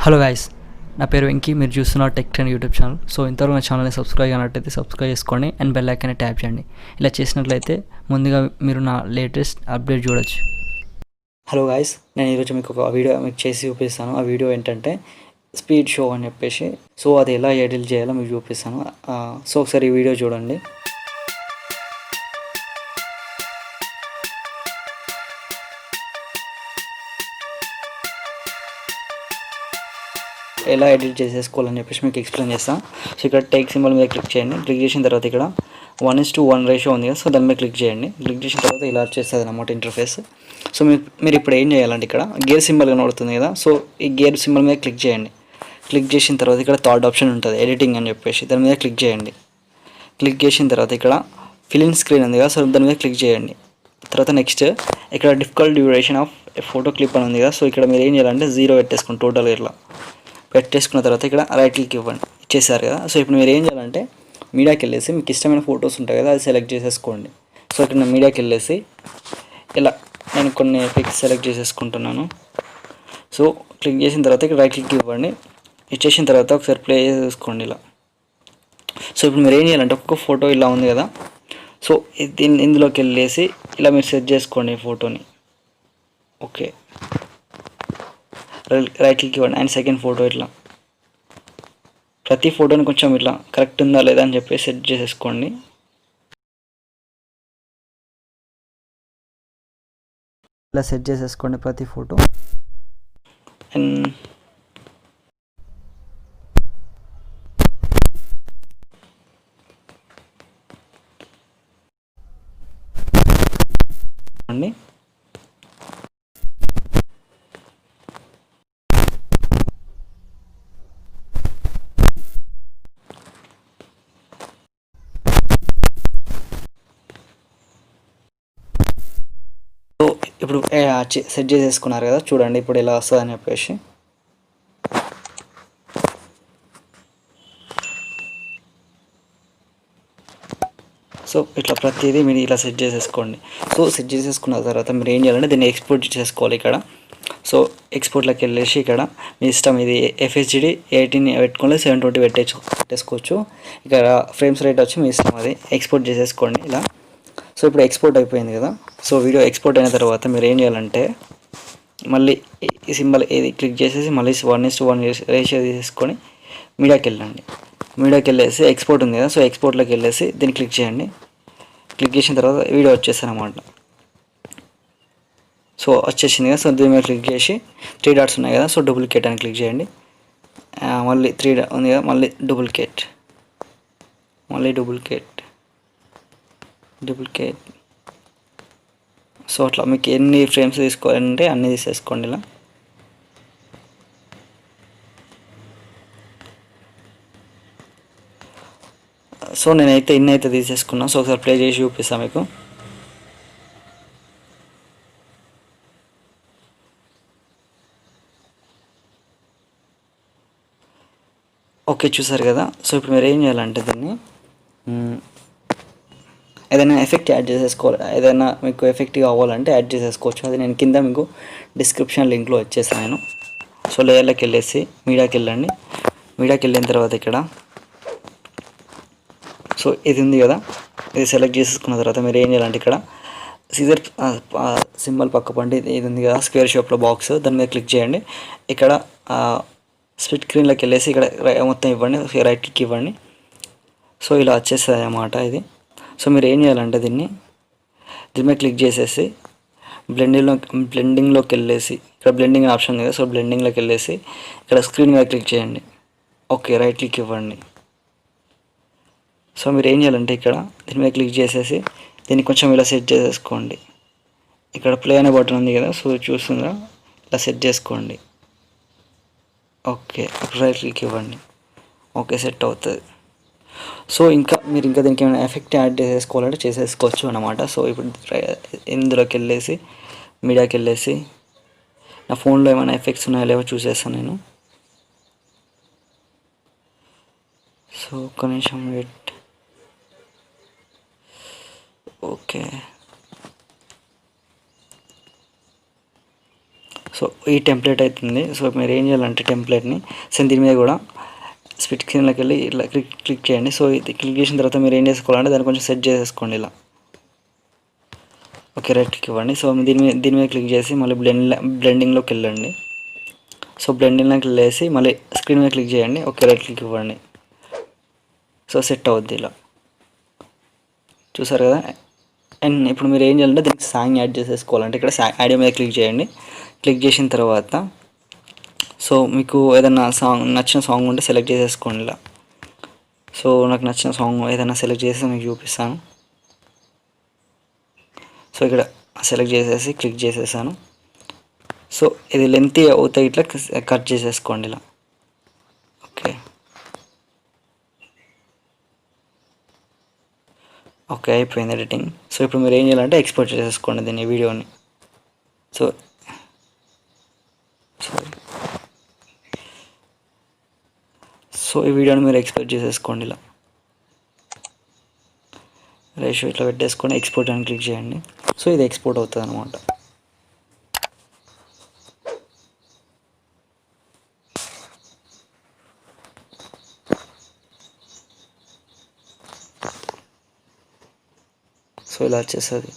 Hello guys, నా పేరు వెంకీ. మీరు చూస్తున్నారు tech trend YouTube channel. So ఇంతవరకు నా ఛానల్ని సబ్స్క్రైబ్ అయినట్టయితే సబ్స్క్రైబ్ చేసుకోండి అండ్ బెల్ ఐకాన్ని ట్యాప్ చేయండి. ఇలా చేసినట్లయితే ముందుగా మీరు నా లేటెస్ట్ అప్డేట్ చూడొచ్చు. హలో గైస్, నేను ఈరోజు మీకు ఒక వీడియో చేసి చూపిస్తాను. ఆ వీడియో ఏంటంటే స్పీడ్ షో అని చెప్పేసి. సో అది ఎలా ఎడిట్ చేయాలో మీకు చూపిస్తాను. సో ఒకసారి ఈ వీడియో చూడండి. ఎలా ఎడిట్ చేసేసుకోవాలని చెప్పేసి మీకు ఎక్స్ప్లెయిన్ చేస్తాను. సో ఇక్కడ టేక్ సింబల్ మీద క్లిక్ చేయండి. క్లిక్ చేసిన తర్వాత ఇక్కడ 1:1 రేషియో ఉంది కదా, సో దాని మీద క్లిక్ చేయండి. క్లిక్ చేసిన తర్వాత ఇలా వచ్చేస్తుంది అన్నమాట ఇంటర్ఫేస్. సో మీరు ఇప్పుడు ఏం చేయాలంటే ఇక్కడ గేర్ సింబల్ కనబడుతుంది కదా, సో ఈ గేర్ సింబల్ మీద క్లిక్ చేయండి. క్లిక్ చేసిన తర్వాత ఇక్కడ థర్డ్ ఆప్షన్ ఉంటుంది ఎడిటింగ్ అని చెప్పేసి, దాని మీద క్లిక్ చేయండి. క్లిక్ చేసిన తర్వాత ఇక్కడ ఫిల్ స్క్రీన్ ఉంది కదా, సో దాని మీద క్లిక్ చేయండి. తర్వాత నెక్స్ట్ ఇక్కడ difficult duration of photo clip అని ఉంది కదా, సో ఇక్కడ మీరు ఏం చేయాలంటే 0 పెట్టేసుకోండి. టోటల్గా ఇట్లా పెట్టేసుకున్న తర్వాత ఇక్కడ రైట్ క్లిక్ ఇవ్వండి. ఇచ్చేసారు కదా. సో ఇప్పుడు మీరు ఏం చేయాలంటే మీడియాకి వెళ్ళేసి మీకు ఇష్టమైన ఫొటోస్ ఉంటాయి కదా, అది సెలెక్ట్ చేసేసుకోండి. సో ఇక్కడ నేను మీడియాకి వెళ్ళేసి ఇలా నేను కొన్ని పిక్స్ సెలెక్ట్ చేసేసుకుంటున్నాను. సో క్లిక్ చేసిన తర్వాత ఇక్కడ రైట్ క్లిక్ ఇవ్వండి. ఇచ్చేసిన తర్వాత ఒకసారి ప్లే చేసుకోండి ఇలా. సో ఇప్పుడు మీరు ఏం చేయాలంటే ఒక్కొక్క ఫోటో ఇలా ఉంది కదా, సో ఇందులోకి వెళ్ళేసి ఇలా మీరు సెట్ చేసుకోండి ఈ ఫోటోని. ఓకే, రైట్ క్లిక్ ఇవ్వండి అండ్ సెకండ్ ఫోటో ఇట్లా ప్రతి ఫోటోని కొంచెం ఇట్లా కరెక్ట్ ఉందా లేదా అని చెప్పి సెట్ చేసేసుకోండి. ఇలా సెట్ చేసేసుకోండి ప్రతి ఫోటో. అండ్ అండి సో ఇప్పుడు సెట్ చేసేసుకున్నారు కదా, చూడండి ఇప్పుడు ఎలా వస్తుంది అని చెప్పేసి. సో ఇట్లా ప్రతిదీ మీరు ఇలా సెట్ చేసేసుకోండి. సో సెట్ చేసేసుకున్న తర్వాత మీరు ఏం చేయాలంటే దీన్ని ఎక్స్పోర్ట్ చేసుకోవాలి ఇక్కడ. సో ఎక్స్పోర్ట్లోకి వెళ్ళేసి ఇక్కడ మీ ఇష్టం, ఇది ఎఫ్హెచ్డి 18 పెట్టుకోండి, 720 పెట్టేసుకోవచ్చు. ఇక్కడ ఫ్రేమ్స్ రేట్ వచ్చి మీ ఇష్టం, అది ఎక్స్పోర్ట్ చేసేసుకోండి ఇలా. సో ఇప్పుడు ఎక్స్పోర్ట్ అయిపోయింది కదా. సో వీడియో ఎక్స్పోర్ట్ అయిన తర్వాత మీరు ఏం చేయాలంటే మళ్ళీ ఈ సింబల్ ఏది క్లిక్ చేసేసి మళ్ళీ 1:1 రేషియో తీసేసుకొని మీడియాకి వెళ్ళండి. మీడియాకి వెళ్ళేసి ఎక్స్పోర్ట్ ఉంది కదా, సో ఎక్స్పోర్ట్లోకి వెళ్ళేసి దీన్ని క్లిక్ చేయండి. క్లిక్ చేసిన తర్వాత వీడియో వచ్చేస్తుంది అన్నమాట. సో వచ్చేసింది కదా. సో దీని మీద క్లిక్ చేసి 3 డాట్స్ ఉన్నాయి కదా, సో డూప్లికేట్ అని క్లిక్ చేయండి. మళ్ళీ 3 ఉంది కదా, మళ్ళీ డూప్లికేట్, మళ్ళీ డూప్లికేట్. సో అట్లా మీకు ఎన్ని ఫ్రేమ్స్ తీసుకోవాలంటే అన్నీ తీసేసుకోండి ఇలా. సో నేనైతే ఇన్ని అయితే తీసేసుకున్నాను. సో ఒకసారి ప్లే చేసి చూపిస్తాను మీకు. ఓకే, చూసారు కదా. సో ఇప్పుడు మీరు ఏం చేయాలంటే దీన్ని ఏదైనా ఎఫెక్ట్ యాడ్ చేసేసుకోవాలి, ఏదైనా మీకు ఎఫెక్ట్ కావాలంటే యాడ్ చేసేసుకోవచ్చు. అది నేను కింద మీకు డిస్క్రిప్షన్ లింక్లో వచ్చేసాను నేను. సో లేయర్లోకి వెళ్ళేసి మీడియాకి వెళ్ళండి. మీడియాకి వెళ్ళిన తర్వాత ఇక్కడ సో ఇది ఉంది కదా, ఇది సెలెక్ట్ చేసేసుకున్న తర్వాత మీరు ఏం చేయాలంటే ఇక్కడ సీజర్ సింబల్ పక్క పండి ఇది ఉంది కదా, స్క్వేర్ షేప్లో బాక్స్, దాని మీద క్లిక్ చేయండి. ఇక్కడ స్ప్లిట్ స్క్రీన్లోకి వెళ్ళేసి ఇక్కడ మొత్తం ఇవ్వండి, రైట్ క్లిక్ ఇవ్వండి. సో ఇలా వచ్చేస్తుంది అన్నమాట ఇది. సో మీరు ఏం చేయాలంటే దీని మీద క్లిక్ చేసేసి బ్లెండింగ్లోకి వెళ్ళేసి ఇక్కడ బ్లెండింగ్ ఆప్షన్ ఉంది కదా, సో బ్లెండింగ్లోకి వెళ్ళేసి ఇక్కడ స్క్రీన్ మీద క్లిక్ చేయండి. ఓకే, రైట్ క్లిక్ ఇవ్వండి. సో మీరు ఏం చేయాలంటే ఇక్కడ దీని మీద క్లిక్ చేసేసి దీన్ని కొంచెం ఇలా సెట్ చేసేసుకోండి. ఇక్కడ ప్లే అనే బటన్ ఉంది కదా, సో చూస్తుందా, ఇలా సెట్ చేసుకోండి. ఓకే, రైట్ క్లిక్ ఇవ్వండి. ఓకే, సెట్ అవుతుంది. సో మీరు ఇంకా దీనికి ఏమైనా ఎఫెక్ట్ యాడ్ చేసేసుకోవాలంటే చేసేసుకోవచ్చు అన్నమాట. సో ఇప్పుడు ఇందులోకి వెళ్ళేసి మీడియాకి వెళ్ళేసి నా ఫోన్లో ఏమైనా ఎఫెక్ట్స్ ఉన్నాయో లేవో చూసేస్తాను నేను. సో ఒక్క నిమిషం వెయిట్. ఓకే, సో ఈ టెంప్లెట్ అవుతుంది. సో మీరు ఏం చేయాలంటే టెంప్లెట్ని సేమ్ దీని మీద కూడా స్ప్లిట్ స్క్రీన్లోకి వెళ్ళి ఇట్లా క్లిక్ చేయండి. సో ఇది క్లిక్ చేసిన తర్వాత మీరు ఏం చేసుకోవాలంటే దాన్ని కొంచెం సెట్ చేసేసుకోండి ఇలా. ఓకే, రైట్ క్లిక్ ఇవ్వండి. సో దీని మీద క్లిక్ చేసి మళ్ళీ బ్లెండింగ్లోకి వెళ్ళండి. సో బ్లెండింగ్లోకి వెళ్ళేసి మళ్ళీ స్క్రీన్ మీద క్లిక్ చేయండి. ఓకే, రైట్ క్లిక్ ఇవ్వండి. సో సెట్ అవుద్ది ఇలా, చూసారు కదా. అండ్ ఇప్పుడు మీరు ఏం చేయాలంటే దీనికి సాంగ్ యాడ్ చేసేసుకోవాలంటే ఇక్కడ ఆడియో మీద క్లిక్ చేయండి. క్లిక్ చేసిన తర్వాత సో మీకు ఏదైనా నచ్చిన సాంగ్ ఉంటే సెలెక్ట్ చేసేసుకోండి ఇలా. సో నాకు నచ్చిన సాంగ్ ఏదైనా సెలెక్ట్ చేసి మీకు చూపిస్తాను. సో ఇక్కడ సెలెక్ట్ చేసేసి క్లిక్ చేసేసాను. సో ఇది లెంత్ అవుతాయి, ఇట్లా కట్ చేసేసుకోండి ఇలా. ఓకే ఓకే, అయిపోయింది ఎడిటింగ్. సో ఇప్పుడు మీరు ఏం చేయాలంటే ఎక్స్పోర్ట్ చేసేసుకోండి దీన్ని, వీడియోని. సో సారీ, సో ఈ వీడియోని మీరు ఎక్స్పోర్ట్ చేసేసుకోండి ఇలా. రేషియో ఇట్లా పెట్టేసుకొని ఎక్స్పోర్ట్ అని క్లిక్ చేయండి. సో ఇది ఎక్స్పోర్ట్ అవుతుంది అనమాట. సో ఇలా వచ్చేస్తుంది.